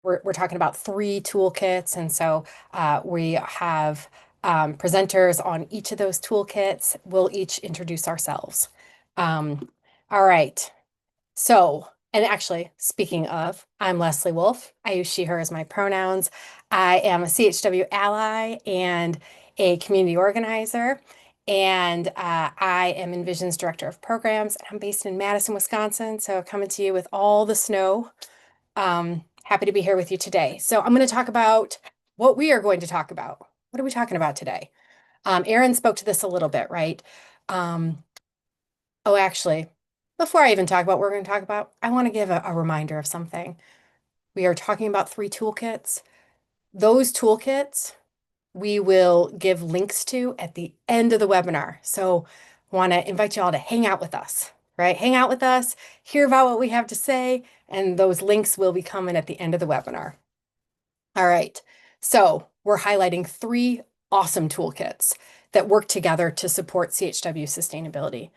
we're talking about three toolkits, and so we have presenters on each of those toolkits. We'll each introduce ourselves. All right. So, and actually, speaking of, I'm Leslie Wolf. I use she, her as my pronouns. I am a CHW ally and a community organizer. And I am Envision's director of programs. I'm based in Madison, Wisconsin. So, coming to you with all the snow. Happy to be here with you today. So, I'm going to talk about what we are going to talk about. What are we talking about today? Erin spoke to this a little bit, right? Um, Oh, actually, before I even talk about what we're going to talk about, I want to give a reminder of something. We are talking about three toolkits. Those toolkits we will give links to at the end of the webinar. So I want to invite you all to hang out with us, right? Hang out with us, hear about what we have to say, and those links will be coming at the end of the webinar. All right. So we're highlighting three awesome toolkits that work together to support CHW sustainability.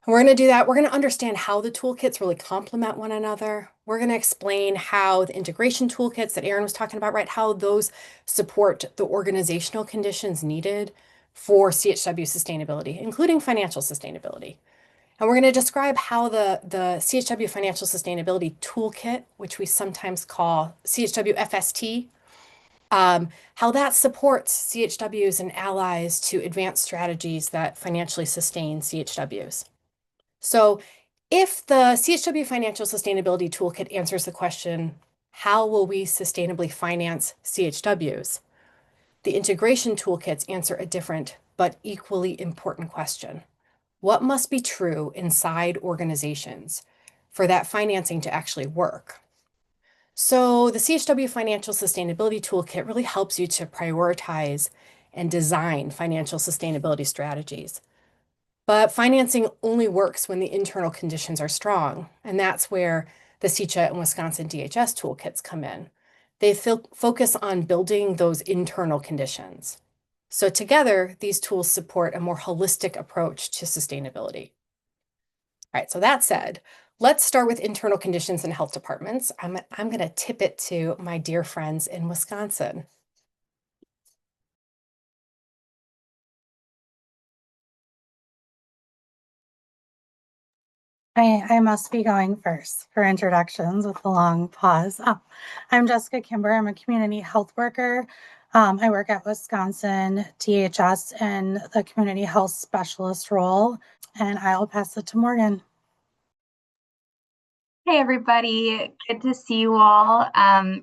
We're going to do that. We're going to understand how the toolkits really complement one another. We're going to explain how the integration toolkits that Erin was talking about, right, how those support the organizational conditions needed for CHW sustainability, including financial sustainability. And we're going to describe how the CHW Financial Sustainability Toolkit, which we sometimes call CHW FST, how that supports CHWs and allies to advance strategies that financially sustain CHWs. So if the CHW Financial Sustainability Toolkit answers the question, how will we sustainably finance CHWs? The integration toolkits answer a different but equally important question. What must be true inside organizations for that financing to actually work? So the CHW Financial Sustainability Toolkit really helps you to prioritize and design financial sustainability strategies. But financing only works when the internal conditions are strong, and that's where the CCHA and Wisconsin DHS toolkits come in. They focus on building those internal conditions. So together, these tools support a more holistic approach to sustainability. All right, so that said, let's start with internal conditions in health departments. I'm going to tip it to my dear friends in Wisconsin. I must be going first for introductions with a long pause. I'm Jessica Kimber. I'm a community health worker. I work at Wisconsin DHS in the community health specialist role, and I'll pass it to Morgan. Hey everybody, good to see you all.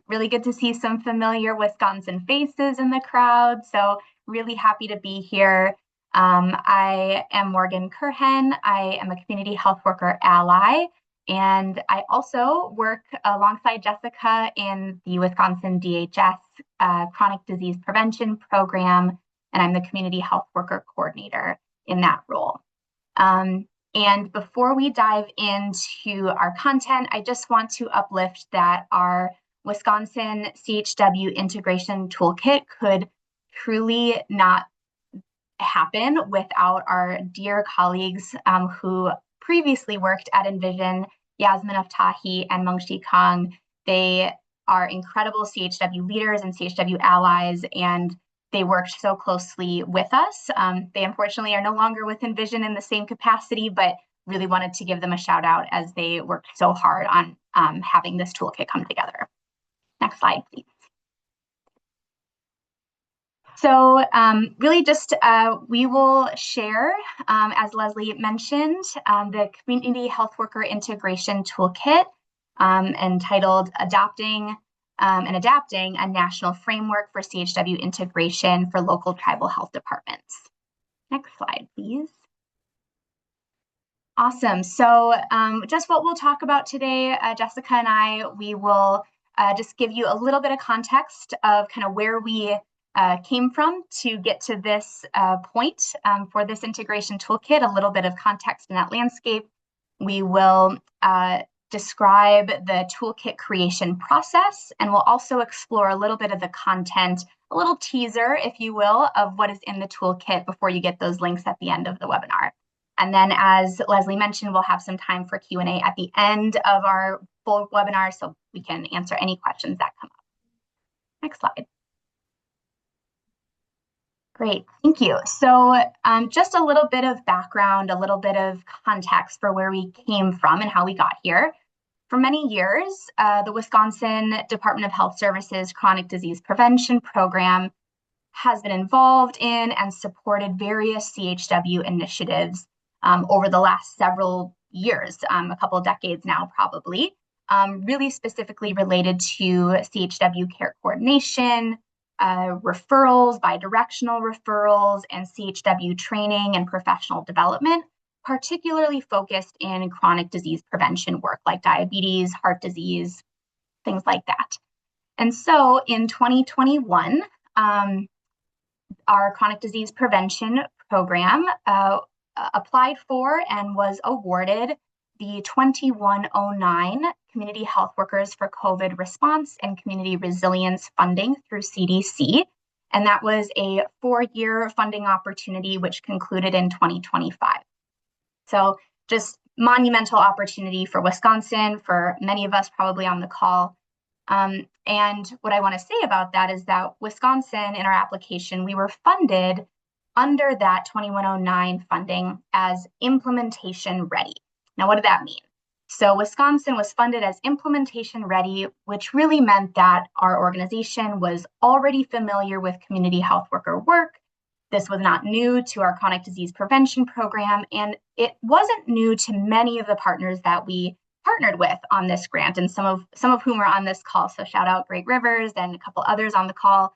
Really good to see some familiar Wisconsin faces in the crowd. So really happy to be here. I am Morgan Curhen. I am a community health worker ally, and I also work alongside Jessica in the Wisconsin DHS Chronic Disease Prevention Program, and I'm the community health worker coordinator in that role. And before we dive into our content, I just want to uplift that our Wisconsin CHW integration toolkit could truly not happen without our dear colleagues who previously worked at Envision, Yasmin Aftahi and Mengshi Kang. They are incredible CHW leaders and CHW allies, and they worked so closely with us. They unfortunately are no longer with Envision in the same capacity, but really wanted to give them a shout out as they worked so hard on having this toolkit come together. Next slide, please. So really just we will share, as Leslie mentioned, the Community Health Worker Integration Toolkit entitled Adopting and Adapting a National Framework for CHW Integration for Local Tribal Health Departments. Next slide, please. Awesome. So just what we'll talk about today, Jessica and I, we will just give you a little bit of context of kind of where we came from to get to this point for this integration toolkit, a little bit of context in that landscape. We will describe the toolkit creation process, and we'll also explore a little bit of the content, a little teaser, if you will, of what is in the toolkit before you get those links at the end of the webinar. And then, as Leslie mentioned, we'll have some time for Q&A at the end of our full webinar so we can answer any questions that come up. Next slide. Great, thank you. So just a little bit of background, a little bit of context for where we came from and how we got here. For many years, the Wisconsin Department of Health Services Chronic Disease Prevention Program has been involved in and supported various CHW initiatives over the last several years, a couple of decades now probably, really specifically related to CHW care coordination, referrals, bidirectional referrals, and CHW training and professional development, particularly focused in chronic disease prevention work like diabetes, heart disease, things like that. And so in 2021, our chronic disease prevention program applied for and was awarded the 2109 Community Health Workers for COVID Response and Community Resilience funding through CDC. And that was a 4-year funding opportunity, which concluded in 2025. So just monumental opportunity for Wisconsin, for many of us probably on the call. And what I want to say about that is that Wisconsin, in our application, we were funded under that 2109 funding as implementation ready. Now, what did that mean? So Wisconsin was funded as implementation ready, which really meant that our organization was already familiar with community health worker work. This was not new to our chronic disease prevention program, and it wasn't new to many of the partners that we partnered with on this grant, and some of whom are on this call. So shout out Great Rivers and a couple others on the call,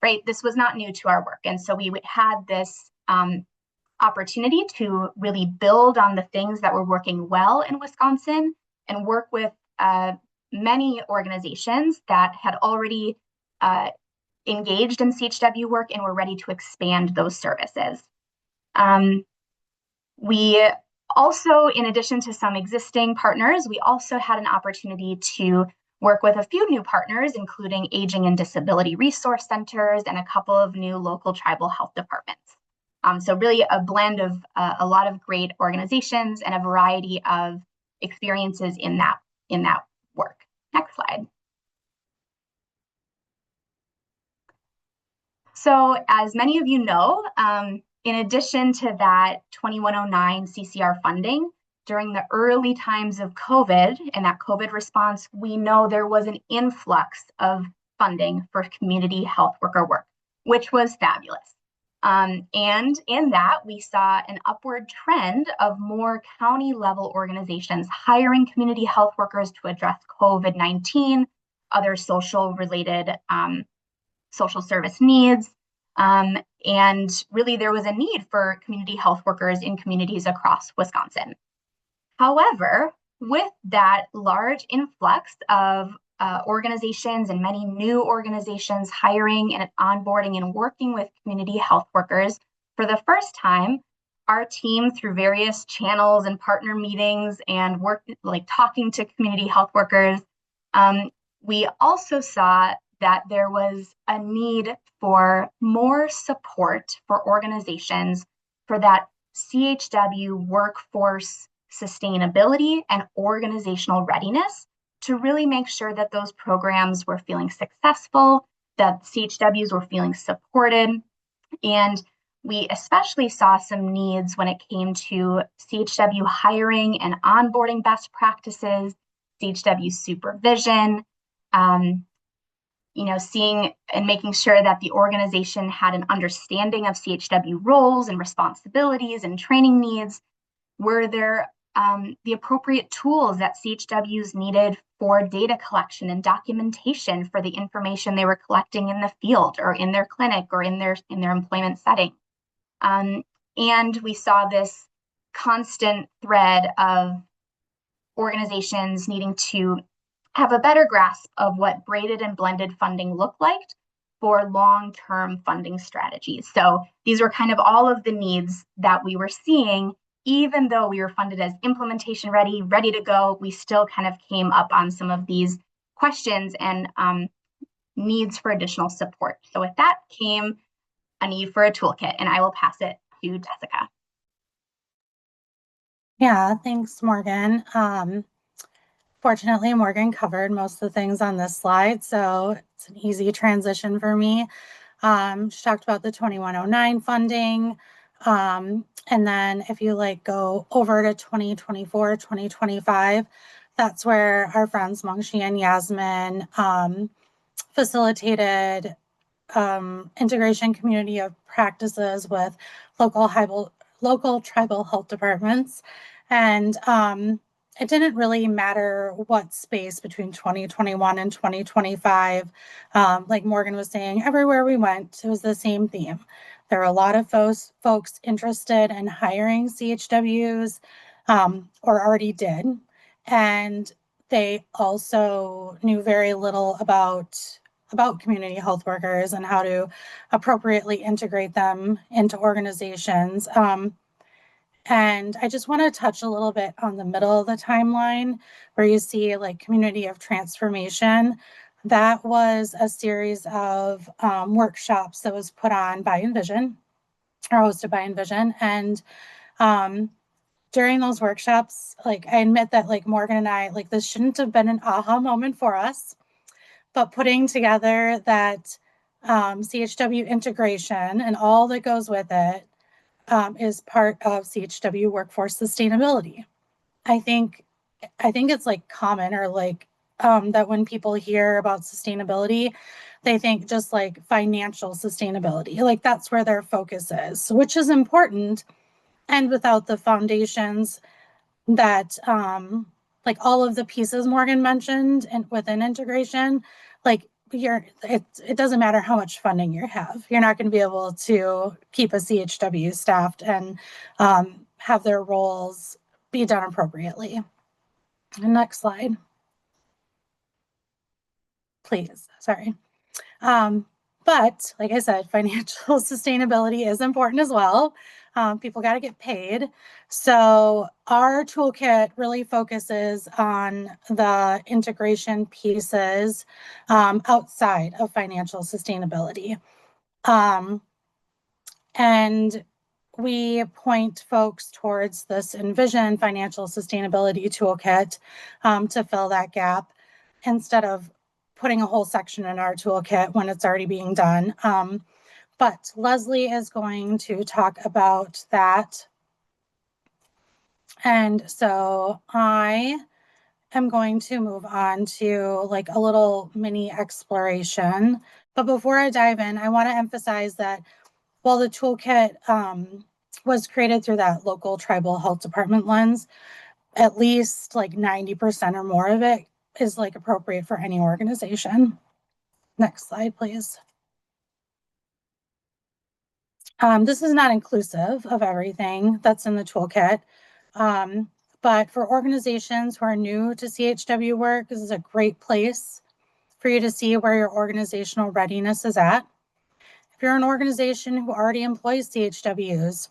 right? This was not new to our work. And so we had this opportunity to really build on the things that were working well in Wisconsin and work with many organizations that had already engaged in CHW work and were ready to expand those services. We also, in addition to some existing partners, we also had an opportunity to work with a few new partners, including aging and disability resource centers and a couple of new local tribal health departments. So really a blend of a lot of great organizations and a variety of experiences in that work. Next slide. So as many of you know, in addition to that 2109 CCR funding, during the early times of COVID and that COVID response, we know there was an influx of funding for community health worker work, which was fabulous. And in that, we saw an upward trend of more county level organizations hiring community health workers to address COVID-19, other social related social service needs. And really there was a need for community health workers in communities across Wisconsin. However, with that large influx of organizations and many new organizations hiring and onboarding and working with community health workers, for the first time, our team, through various channels and partner meetings and work like talking to community health workers, we also saw that there was a need for more support for organizations for that CHW workforce sustainability and organizational readiness to really make sure that those programs were feeling successful, that CHWs were feeling supported. And we especially saw some needs when it came to CHW hiring and onboarding best practices, CHW supervision, seeing and making sure that the organization had an understanding of CHW roles and responsibilities and training needs. Were there the appropriate tools that CHWs needed for data collection and documentation for the information they were collecting in the field or in their clinic or in their employment setting? And we saw this constant thread of organizations needing to have a better grasp of what braided and blended funding looked like for long-term funding strategies. So these were kind of all of the needs that we were seeing. Even though we were funded as implementation ready to go, we still kind of came up on some of these questions and needs for additional support. So with that came a need for a toolkit, and I will pass it to Jessica. Yeah, thanks, Morgan. Fortunately, Morgan covered most of the things on this slide, so it's an easy transition for me. She talked about the 2109 funding. And then if you go over to 2024, 2025, that's where our friends Mongxi and Yasmin facilitated integration community of practices with local tribal health departments. And it didn't really matter what space between 2021 and 2025. Like Morgan was saying, everywhere we went, it was the same theme. There were a lot of folks interested in hiring CHWs or already did. And they also knew very little about community health workers and how to appropriately integrate them into organizations. And I just want to touch a little bit on the middle of the timeline where you see community of transformation. That was a series of workshops that was put on by Envision or hosted by Envision. And during those workshops, I admit that Morgan and I, this shouldn't have been an aha moment for us, but putting together that CHW integration and all that goes with it is part of CHW workforce sustainability. I think it's common or that when people hear about sustainability, they think just financial sustainability, that's where their focus is, which is important. And without the foundations that all of the pieces Morgan mentioned and within integration, it doesn't matter how much funding you have, you're not going to be able to keep a CHW staffed and have their roles be done appropriately. Next slide, please. Sorry. But like I said, financial sustainability is important as well. People got to get paid. So our toolkit really focuses on the integration pieces outside of financial sustainability. And we point folks towards this Envision Financial Sustainability Toolkit to fill that gap instead of putting a whole section in our toolkit when it's already being done. But Leslie is going to talk about that. And so I am going to move on to a little mini exploration. But before I dive in, I want to emphasize that while the toolkit was created through that local tribal health department lens, at least 90% or more of it is appropriate for any organization. Next slide, please. This is not inclusive of everything that's in the toolkit, but for organizations who are new to CHW work, this is a great place for you to see where your organizational readiness is at. If you're an organization who already employs CHWs,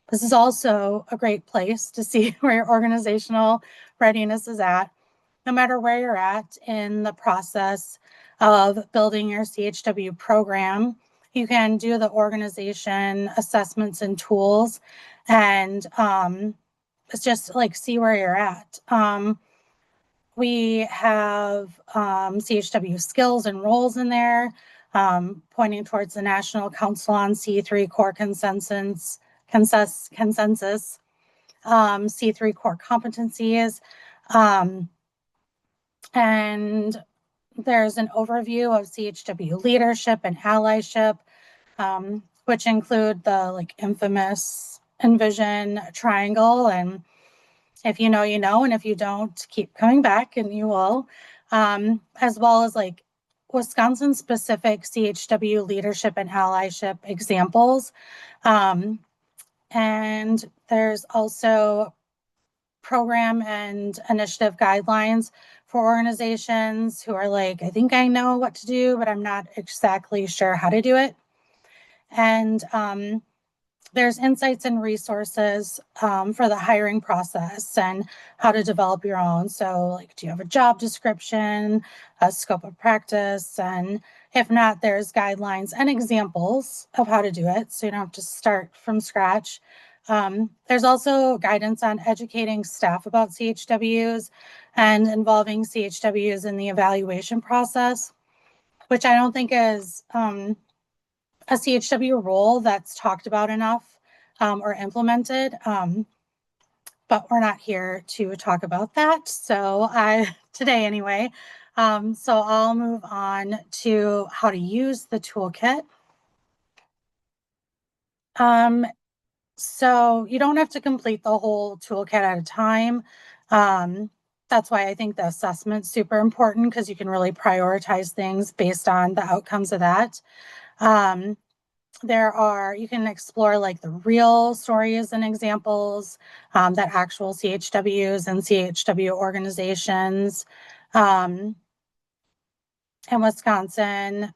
this is also a great place to see where your organizational readiness is at, no matter where you're at in the process of building your CHW program. You can do the organization assessments and tools and it's just see where you're at. We have CHW skills and roles in there, pointing towards the National Council on C3 Core Consensus, C3 core competencies, and there's an overview of CHW leadership and allyship, which include the infamous Envision triangle. And if you know, you know, and if you don't, keep coming back and you will, as well as Wisconsin specific CHW leadership and allyship examples. And there's also program and initiative guidelines for organizations who are I think I know what to do, but I'm not exactly sure how to do it. And there's insights and resources for the hiring process and how to develop your own. So do you have a job description, a scope of practice? And if not, there's guidelines and examples of how to do it. So you don't have to start from scratch. There's also guidance on educating staff about CHWs and involving CHWs in the evaluation process, which I don't think is a CHW role that's talked about enough or implemented. But we're not here to talk about that. So today anyway. So I'll move on to how to use the toolkit. So you don't have to complete the whole toolkit at a time. That's why I think the assessment's super important, because you can really prioritize things based on the outcomes of that. You can explore like the real stories and examples that actual CHWs and CHW organizations in Wisconsin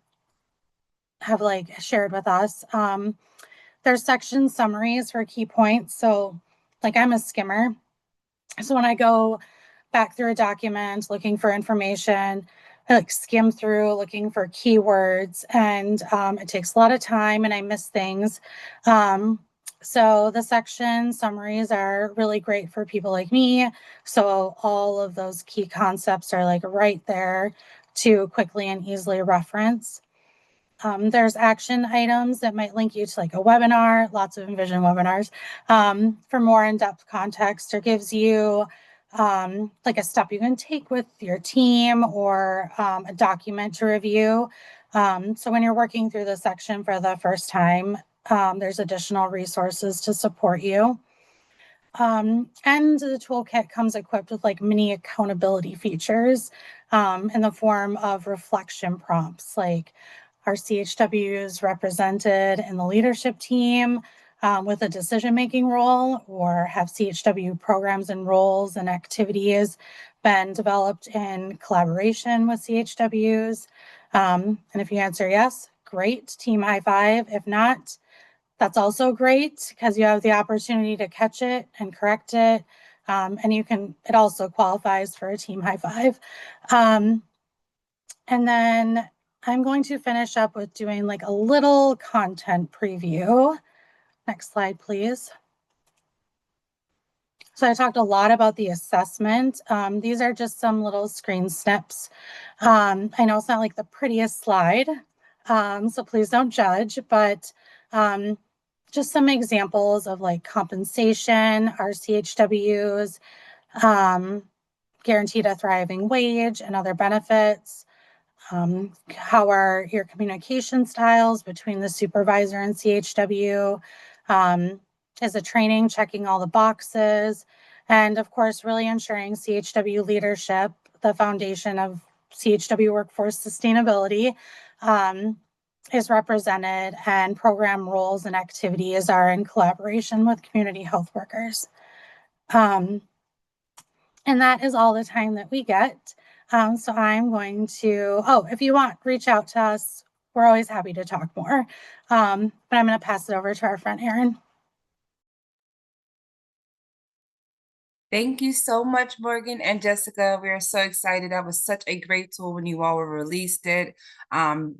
have like shared with us. There's section summaries for key points. So like I'm a skimmer. So when I go back through a document looking for information, I like skim through looking for keywords, and it takes a lot of time and I miss things. So the section summaries are really great for people like me. So all of those key concepts are like right there to quickly and easily reference. There's action items that might link you to like a webinar, lots of Envision webinars, for more in-depth context, or gives you like a step you can take with your team, or a document to review. So when you're working through the section for the first time, there's additional resources to support you. And the toolkit comes equipped with like mini accountability features in the form of reflection prompts, like our CHWs represented in the leadership team with a decision-making role, or have CHW programs and roles and activities been developed in collaboration with CHWs? And if you answer yes, great, team high five. If not, that's also great, because you have the opportunity to catch it and correct it. And it also qualifies for a team high five. And then I'm going to finish up with doing like a little content preview. Next slide, please. So I talked a lot about the assessment. These are just some little screen snips. I know it's not like the prettiest slide, so please don't judge, but just some examples of like compensation, our CHWs, guaranteed a thriving wage and other benefits. How are your communication styles between the supervisor and CHW? Is the training checking all the boxes? And of course, really ensuring CHW leadership, the foundation of CHW workforce sustainability, is represented, and program roles and activities are in collaboration with community health workers. And that is all the time that we get. So I'm going to, if you want, reach out to us. We're always happy to talk more. But I'm going to pass it over to our friend, Erin. Thank you so much, Morgan and Jessica. We are so excited. That was such a great tool when you all released it.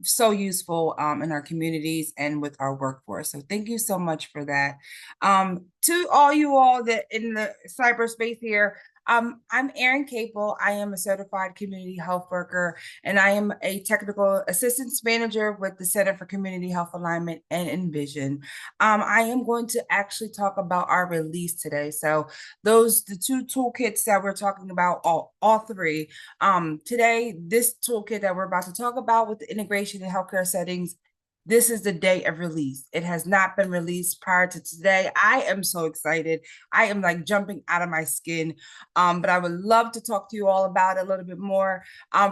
So useful in our communities and with our workforce. So thank you so much for that. To all you all that in the cyberspace here, I'm Erin Capel. I am a certified community health worker, and I am a technical assistance manager with the Center for Community Health Alignment and Envision. I am going to actually talk about our release today. So the two toolkits that we're talking about, all three. Today, this toolkit that we're about to talk about with the integration in healthcare settings, this is the day of release. It has not been released prior to today. I am so excited. I am like jumping out of my skin. But I would love to talk to you all about it a little bit more.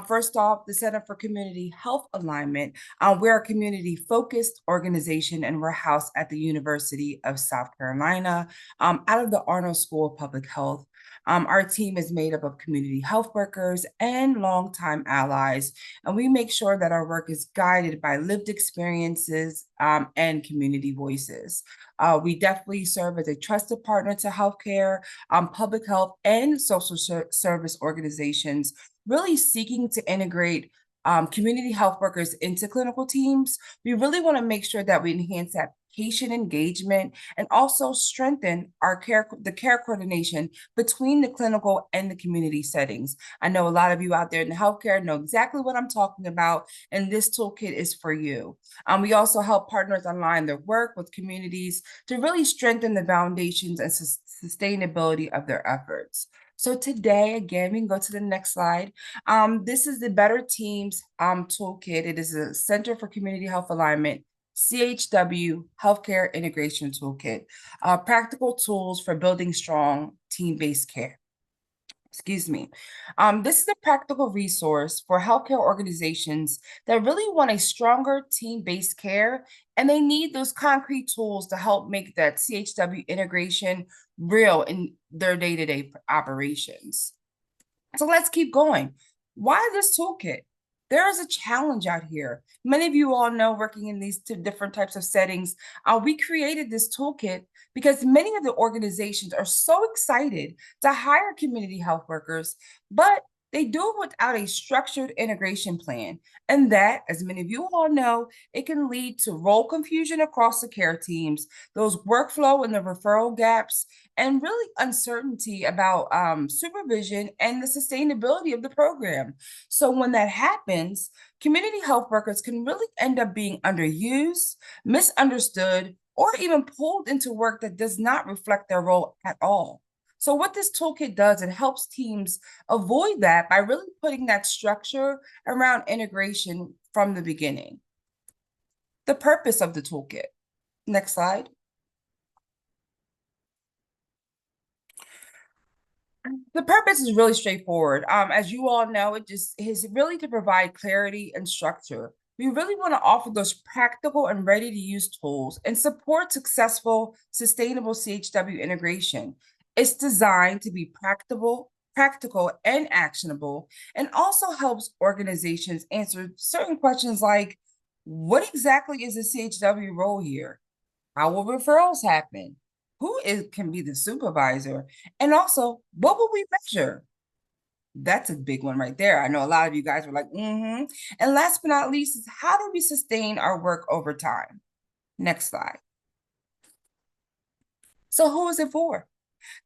First off, the Center for Community Health Alignment. We're a community-focused organization, and we're housed at the University of South Carolina, out of the Arnold School of Public Health. Our team is made up of community health workers and longtime allies, and we make sure that our work is guided by lived experiences and community voices. We definitely serve as a trusted partner to healthcare, public health, and social service organizations, really seeking to integrate community health workers into clinical teams. We really want to make sure that we enhance that patient engagement, and also strengthen the care coordination between the clinical and the community settings. I know a lot of you out there in the healthcare know exactly what I'm talking about, and this toolkit is for you. We also help partners align their work with communities to really strengthen the foundations and sustainability of their efforts. So today, again, we can go to the next slide. This is the Better Teams Toolkit. It is a Center for Community Health Alignment, CHW Healthcare Integration Toolkit, practical tools for building strong team-based care. Excuse me. This is a practical resource for healthcare organizations that really want a stronger team-based care, and they need those concrete tools to help make that CHW integration real in their day-to-day operations. So let's keep going. Why this toolkit? There is a challenge out here. Many of you all know, working in these two different types of settings, we created this toolkit because many of the organizations are so excited to hire community health workers, but they do it without a structured integration plan. And that, as many of you all know, it can lead to role confusion across the care teams, those workflow and the referral gaps, and really uncertainty about supervision and the sustainability of the program. So when that happens, community health workers can really end up being underused, misunderstood, or even pulled into work that does not reflect their role at all. So what this toolkit does, it helps teams avoid that by really putting that structure around integration from the beginning. The purpose of the toolkit. Next slide. The purpose is really straightforward. As you all know, it just is really to provide clarity and structure. We really want to offer those practical and ready-to-use tools and support successful, sustainable CHW integration. It's designed to be practical, and actionable, and also helps organizations answer certain questions like, what exactly is the CHW role here? How will referrals happen? Can be the supervisor? And also, what will we measure? That's a big one right there. I know a lot of you guys were like, And last but not least is, how do we sustain our work over time? Next slide. So who is it for?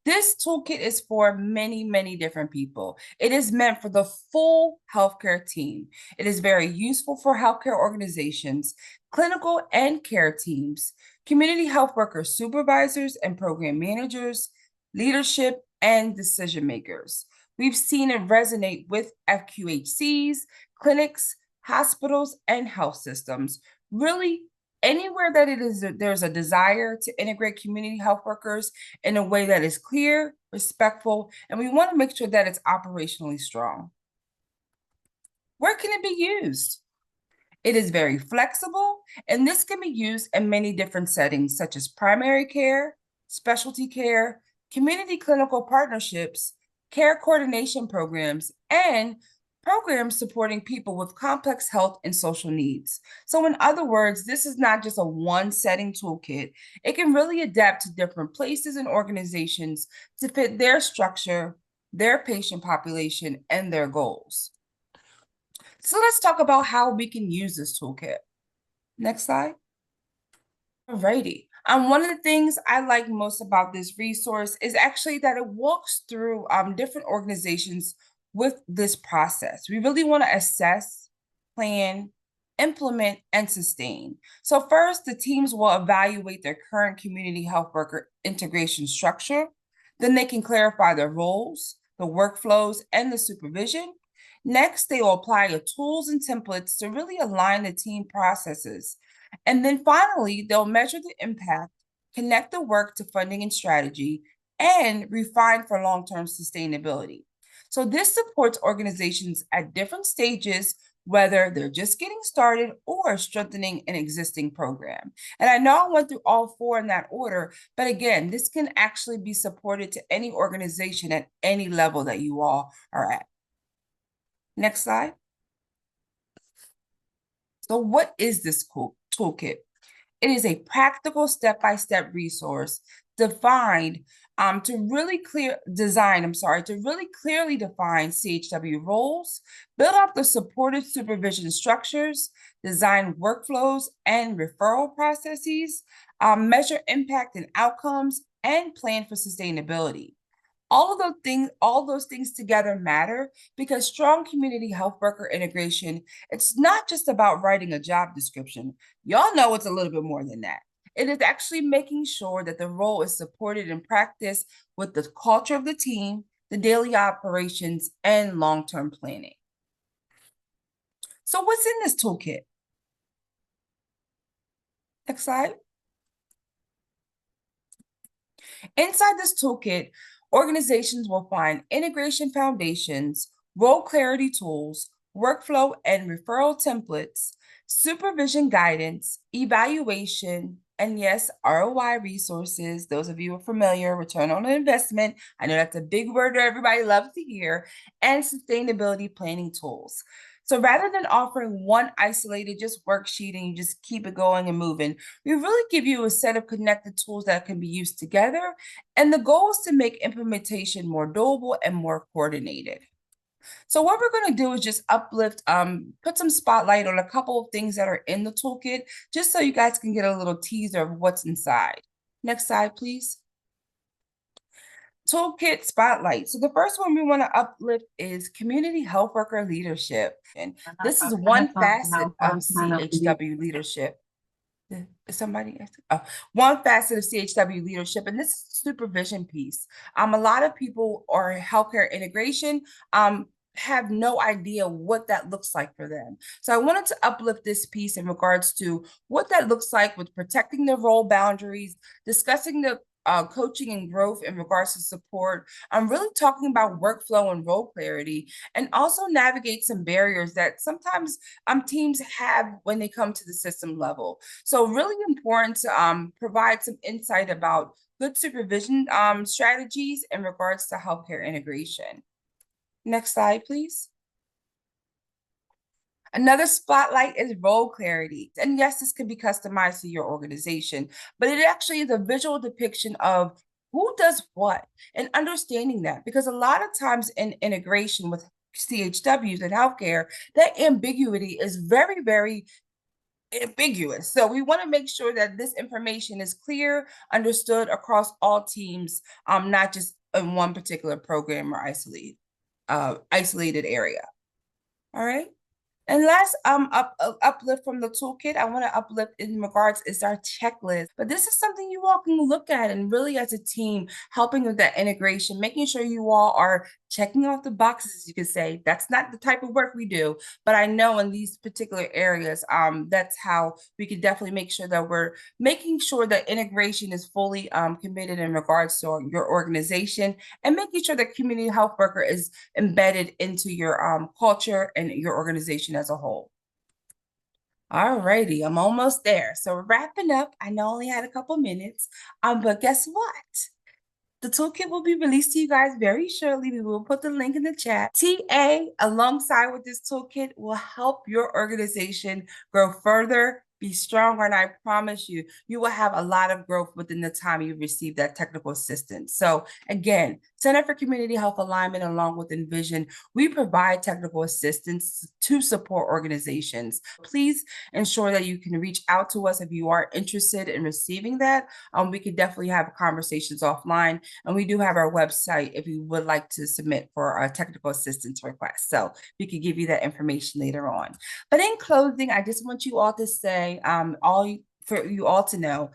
This toolkit is for many, many different people. It is meant for the full healthcare team. It is very useful for healthcare organizations, clinical and care teams, community health workers, supervisors and program managers, leadership, and decision makers. We've seen it resonate with FQHCs, clinics, hospitals, and health systems. Really, anywhere that there's a desire to integrate community health workers in a way that is clear, respectful, and we want to make sure that it's operationally strong. Where can it be used? It is very flexible, and this can be used in many different settings, such as primary care, specialty care, community clinical partnerships, care coordination programs, and programs supporting people with complex health and social needs. So in other words, this is not just a one-setting toolkit. It can really adapt to different places and organizations to fit their structure, their patient population, and their goals. So let's talk about how we can use this toolkit. Next slide. Alrighty. One of the things I like most about this resource is actually that it walks through different organizations with this process. We really want to assess, plan, implement, and sustain. So first, the teams will evaluate their current community health worker integration structure. Then they can clarify their roles, the workflows, and the supervision. Next, they will apply the tools and templates to really align the team processes. And then finally, they'll measure the impact, connect the work to funding and strategy, and refine for long-term sustainability. So this supports organizations at different stages, whether they're just getting started or strengthening an existing program. And I know I went through all four in that order, but again, this can actually be supported to any organization at any level that you all are at. Next slide. So what is this toolkit? It is a practical step-by-step resource designed to really clearly define CHW roles, build out the supportive supervision structures, design workflows and referral processes, measure impact and outcomes, and plan for sustainability. All those things together matter because strong community health worker integration, it's not just about writing a job description. Y'all know it's a little bit more than that. It is actually making sure that the role is supported in practice with the culture of the team, the daily operations, and long-term planning. So what's in this toolkit? Next slide. Inside this toolkit, organizations will find integration foundations, role clarity tools, workflow and referral templates, supervision guidance, evaluation, and yes, ROI resources. Those of you who are familiar, return on investment. I know that's a big word that everybody loves to hear, and sustainability planning tools. So rather than offering one isolated just worksheet and you just keep it going and moving, we really give you a set of connected tools that can be used together. And the goal is to make implementation more doable and more coordinated. So what we're going to do is just uplift, put some spotlight on a couple of things that are in the toolkit, just so you guys can get a little teaser of what's inside. Next slide, please. Toolkit spotlight. So the first one we want to uplift is community health worker leadership. And this is one facet of CHW leadership. Is somebody one facet of CHW leadership, and this is supervision piece. A lot of people or healthcare integration have no idea what that looks like for them. So I wanted to uplift this piece in regards to what that looks like with protecting the role boundaries, discussing the coaching and growth in regards to support. I'm really talking about workflow and role clarity, and also navigate some barriers that sometimes teams have when they come to the system level. So really important to provide some insight about good supervision strategies in regards to healthcare integration. Next slide, please. Another spotlight is role clarity. And yes, this can be customized to your organization, but it actually is a visual depiction of who does what and understanding that, because a lot of times in integration with CHWs and healthcare, that ambiguity is very, very ambiguous. So we want to make sure that this information is clear, understood across all teams, not just in one particular program or isolated area. All right. And last uplift from the toolkit, I want to uplift in regards is our checklist. But this is something you all can look at and really as a team, helping with that integration, making sure you all are checking off the boxes, you could say. That's not the type of work we do, but I know in these particular areas, that's how we could definitely make sure that we're making sure that integration is fully committed in regards to your organization, and making sure that community health worker is embedded into your culture and your organization as a whole. All righty, I'm almost there. So wrapping up, I know I only had a couple minutes, but guess what? The toolkit will be released to you guys very shortly. We will put the link in the chat. TA, alongside with this toolkit, will help your organization grow further, be stronger, and I promise you, you will have a lot of growth within the time you receive that technical assistance. So again, Center for Community Health Alignment, along with Envision, we provide technical assistance to support organizations. Please ensure that you can reach out to us if you are interested in receiving that. We could definitely have conversations offline, and we do have our website if you would like to submit for a technical assistance request. So we could give you that information later on. But in closing, I just want you all to say, for you all to know,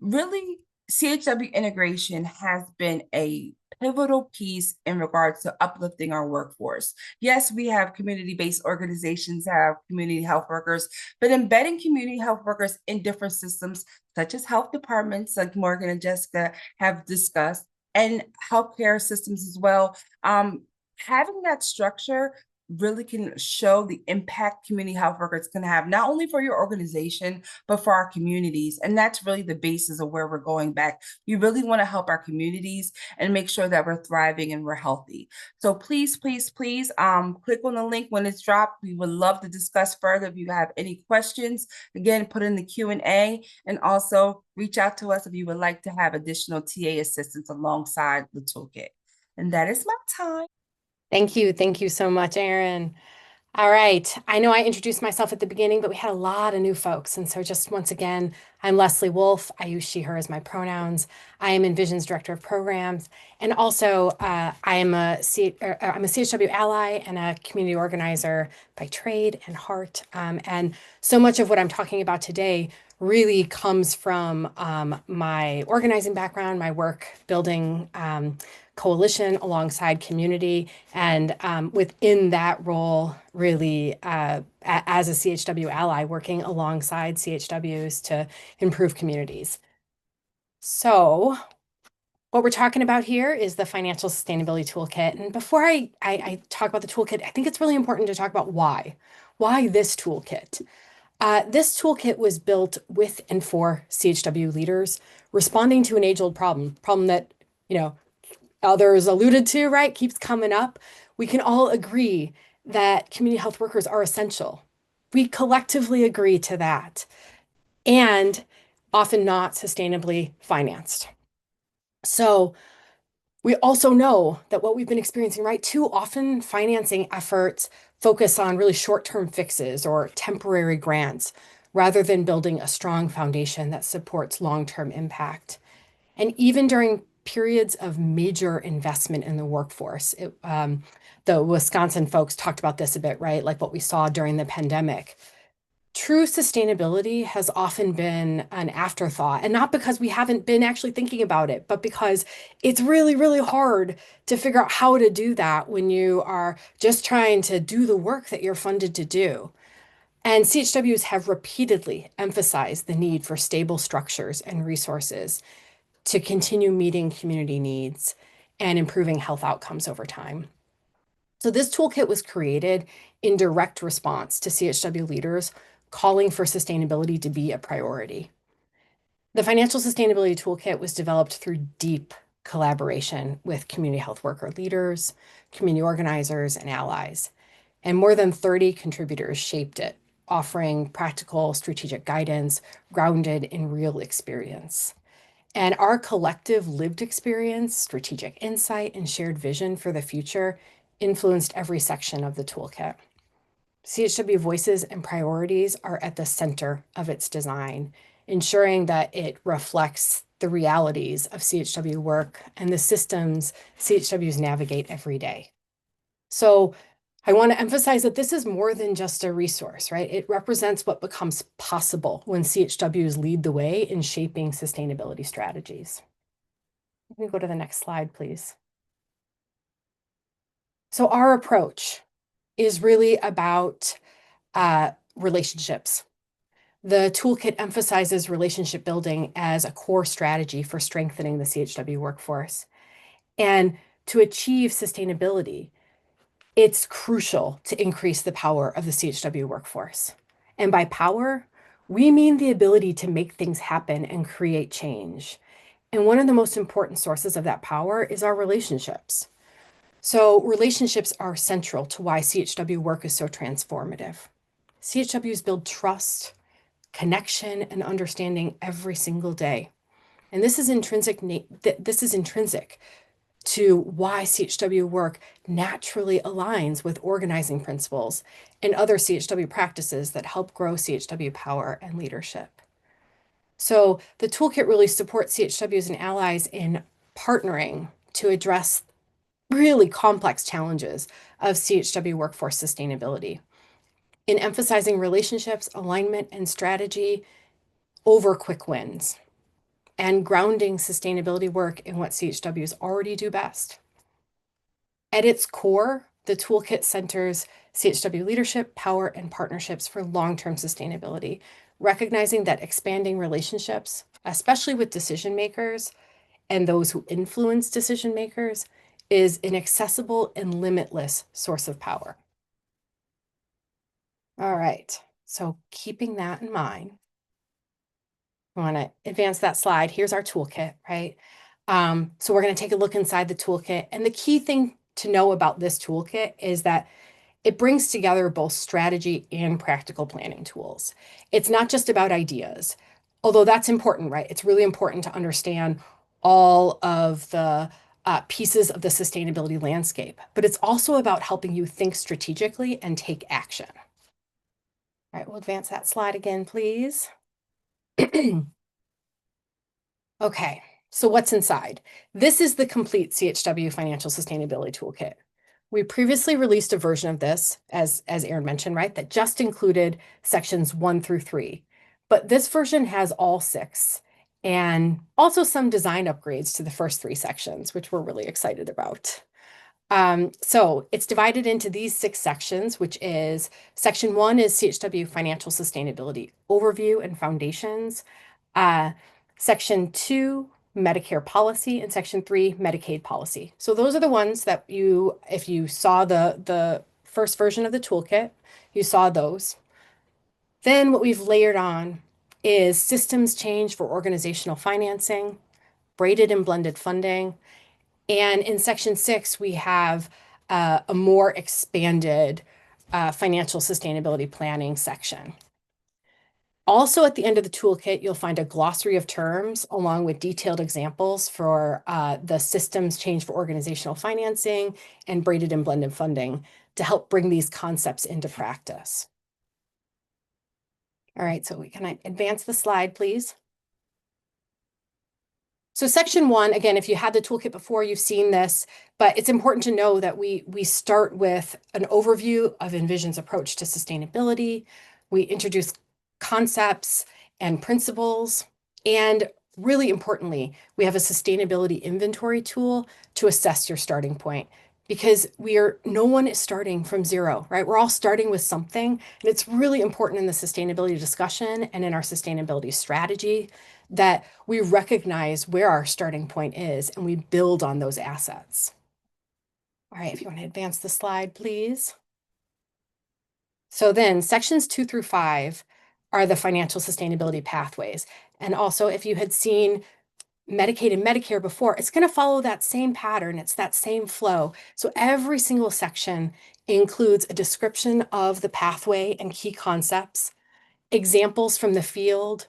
really, CHW integration has been a pivotal piece in regards to uplifting our workforce. Yes, we have community-based organizations, have community health workers, but embedding community health workers in different systems, such as health departments, like Morgan and Jessica have discussed, and healthcare systems as well, having that structure really can show the impact community health workers can have, not only for your organization, but for our communities. And that's really the basis of where we're going back. We really want to help our communities and make sure that we're thriving and we're healthy. So please, please, please click on the link when it's dropped. We would love to discuss further. If you have any questions, again, put in the Q&A, and also reach out to us if you would like to have additional TA assistance alongside the toolkit. And that is my time. Thank you. Thank you so much, Erin. All right. I know I introduced myself at the beginning, but we had a lot of new folks. And so just once again, I'm Leslie Wolf. I use she, her as my pronouns. I am Envision's Director of Programs. And also, I'm a CHW ally and a community organizer by trade and heart. And so much of what I'm talking about today really comes from my organizing background, my work building coalition alongside community, and within that role, really as a CHW ally, working alongside CHWs to improve communities. So what we're talking about here is the Financial Sustainability Toolkit. And before I talk about the toolkit, I think it's really important to talk about why. Why this toolkit? This toolkit was built with and for CHW leaders, responding to an age-old problem that, others alluded to, right, keeps coming up. We can all agree that community health workers are essential. We collectively agree to that, and often not sustainably financed. So we also know that what we've been experiencing, right, too often financing efforts focus on really short-term fixes or temporary grants rather than building a strong foundation that supports long-term impact. And even during periods of major investment in the workforce, the Wisconsin folks talked about this a bit, right? Like what we saw during the pandemic. True sustainability has often been an afterthought, and not because we haven't been actually thinking about it, but because it's really, really hard to figure out how to do that when you are just trying to do the work that you're funded to do. And CHWs have repeatedly emphasized the need for stable structures and resources to continue meeting community needs and improving health outcomes over time. So this toolkit was created in direct response to CHW leaders calling for sustainability to be a priority. The Financial Sustainability Toolkit was developed through deep collaboration with community health worker leaders, community organizers, and allies. And more than 30 contributors shaped it, offering practical strategic guidance grounded in real experience. And our collective lived experience, strategic insight, and shared vision for the future influenced every section of the toolkit. CHW voices and priorities are at the center of its design, ensuring that it reflects the realities of CHW work and the systems CHWs navigate every day. So I want to emphasize that this is more than just a resource, right? It represents what becomes possible when CHWs lead the way in shaping sustainability strategies. Let me go to the next slide, please. So our approach is really about relationships. The toolkit emphasizes relationship building as a core strategy for strengthening the CHW workforce. And to achieve sustainability, it's crucial to increase the power of the CHW workforce. And by power, we mean the ability to make things happen and create change. And one of the most important sources of that power is our relationships. So relationships are central to why CHW work is so transformative. CHWs build trust, connection, and understanding every single day. And this is intrinsic to why CHW work naturally aligns with organizing principles and other CHW practices that help grow CHW power and leadership. So the toolkit really supports CHWs and allies in partnering to address really complex challenges of CHW workforce sustainability, in emphasizing relationships, alignment, and strategy over quick wins, and grounding sustainability work in what CHWs already do best. At its core, the toolkit centers CHW leadership, power, and partnerships for long-term sustainability, recognizing that expanding relationships, especially with decision makers and those who influence decision makers, is an accessible and limitless source of power. All right, so keeping that in mind, I want to advance that slide. Here's our toolkit, right? So we're going to take a look inside the toolkit. And the key thing to know about this toolkit is that it brings together both strategy and practical planning tools. It's not just about ideas, although that's important, right? It's really important to understand all of the pieces of the sustainability landscape, but it's also about helping you think strategically and take action. All right, we'll advance that slide again, please. Okay, so what's inside? This is the complete CHW Financial Sustainability Toolkit. We previously released a version of this, as Erin mentioned, right, that just included sections 1 through 3. But this version has all 6 and also some design upgrades to the first 3 sections, which we're really excited about. So it's divided into these 6 sections, which is section 1 is CHW Financial Sustainability Overview and Foundations. Section 2, Medicare policy, and section 3, Medicaid policy. So those are the ones that if you saw the first version of the toolkit, you saw those. Then what we've layered on is systems change for organizational financing, braided and blended funding. And in section 6, we have a more expanded financial sustainability planning section. Also, at the end of the toolkit, you'll find a glossary of terms along with detailed examples for the systems change for organizational financing and braided and blended funding to help bring these concepts into practice. All right, so can I advance the slide, please? So section 1, again, if you had the toolkit before, you've seen this, but it's important to know that we start with an overview of Envision's approach to sustainability. We introduce concepts and principles, and really importantly, we have a sustainability inventory tool to assess your starting point, because no one is starting from zero, right? We're all starting with something, and it's really important in the sustainability discussion and in our sustainability strategy that we recognize where our starting point is and we build on those assets. All right, if you want to advance the slide, please. So then sections 2 through 5 are the financial sustainability pathways. And also, if you had seen Medicaid and Medicare before, it's going to follow that same pattern. It's that same flow. So every single section includes a description of the pathway and key concepts, examples from the field,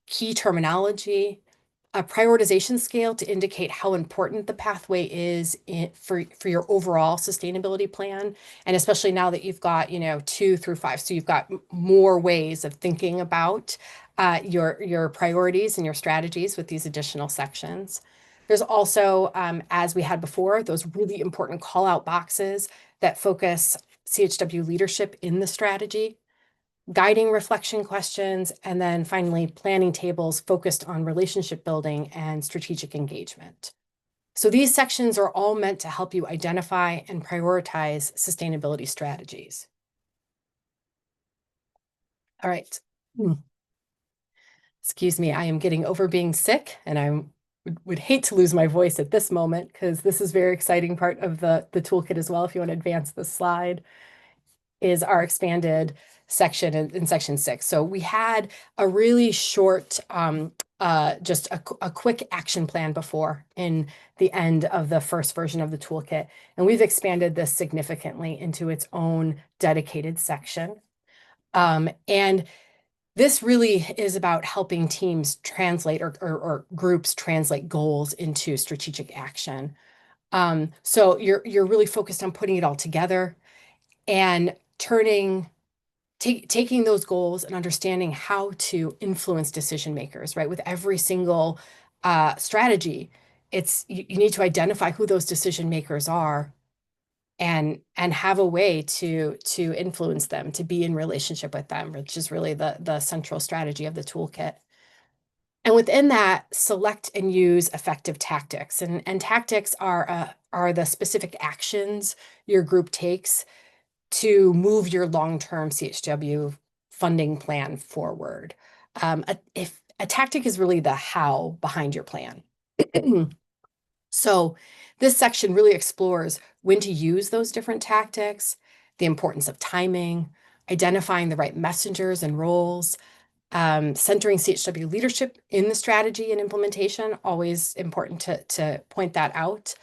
key terminology, a prioritization scale to indicate how important the pathway is for your overall sustainability plan. And especially now that you've got, 2 through 5, so you've got more ways of thinking about your priorities and your strategies with these additional sections. There's also, as we had before, those really important call out boxes that focus CHW leadership in the strategy, guiding reflection questions, and then finally planning tables focused on relationship building and strategic engagement. So these sections are all meant to help you identify and prioritize sustainability strategies. All right. Excuse me, I am getting over being sick, and I would hate to lose my voice at this moment because this is a very exciting part of the toolkit as well. If you want to advance the slide, is our expanded section in section 6. So we had a really short, just a quick action plan before in the end of the first version of the toolkit. And we've expanded this significantly into its own dedicated section. And this really is about helping teams translate or groups translate goals into strategic action. So you're really focused on putting it all together and taking those goals and understanding how to influence decision makers, right? With every single strategy, you need to identify who those decision makers are and have a way to influence them, to be in relationship with them, which is really the central strategy of the toolkit. And within that, select and use effective tactics. And tactics are the specific actions your group takes to move your long-term CHW funding plan forward. If a tactic is really the how behind your plan. So this section really explores when to use those different tactics, the importance of timing, identifying the right messengers and roles, centering CHW leadership in the strategy and implementation, always important to point that out,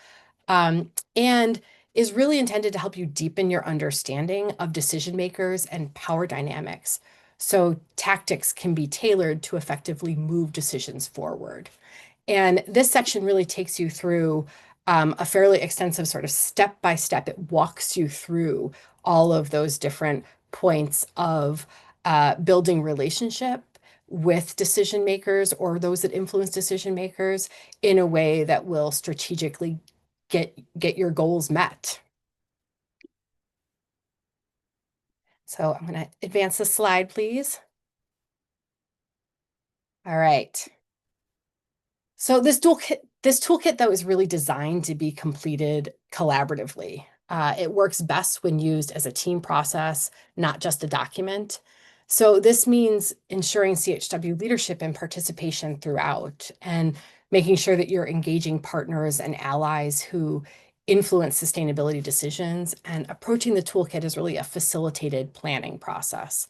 and is really intended to help you deepen your understanding of decision makers and power dynamics. So tactics can be tailored to effectively move decisions forward. And this section really takes you through a fairly extensive sort of step-by-step. It walks you through all of those different points of building relationship with decision makers or those that influence decision makers in a way that will strategically get your goals met. So I'm going to advance the slide, please. All right. So this toolkit, though, is really designed to be completed collaboratively. It works best when used as a team process, not just a document. So this means ensuring CHW leadership and participation throughout, and making sure that you're engaging partners and allies who influence sustainability decisions, and approaching the toolkit is really a facilitated planning process.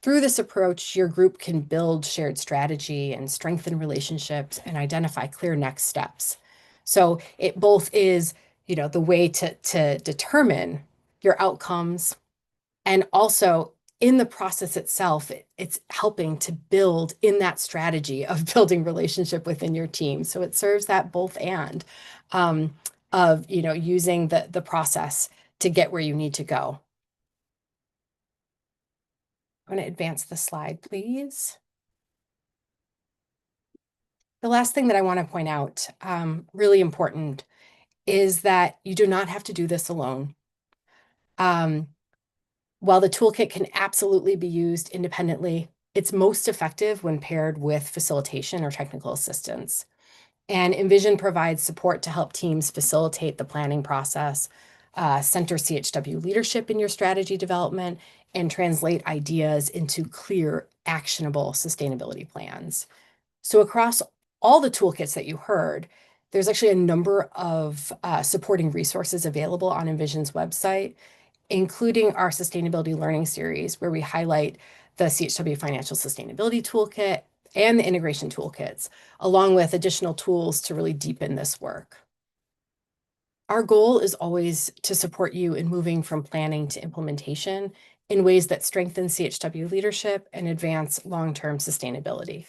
Through this approach, your group can build shared strategy and strengthen relationships and identify clear next steps. So it both is, the way to determine your outcomes, and also in the process itself, it's helping to build in that strategy of building relationship within your team. So it serves that both and of, using the process to get where you need to go. I'm going to advance the slide, please. The last thing that I want to point out, really important, is that you do not have to do this alone. While the toolkit can absolutely be used independently, it's most effective when paired with facilitation or technical assistance. And Envision provides support to help teams facilitate the planning process, center CHW leadership in your strategy development, and translate ideas into clear, actionable sustainability plans. So across all the toolkits that you heard, there's actually a number of supporting resources available on Envision's website, including our Sustainability Learning Series, where we highlight the CHW Financial Sustainability Toolkit and the integration toolkits, along with additional tools to really deepen this work. Our goal is always to support you in moving from planning to implementation in ways that strengthen CHW leadership and advance long-term sustainability.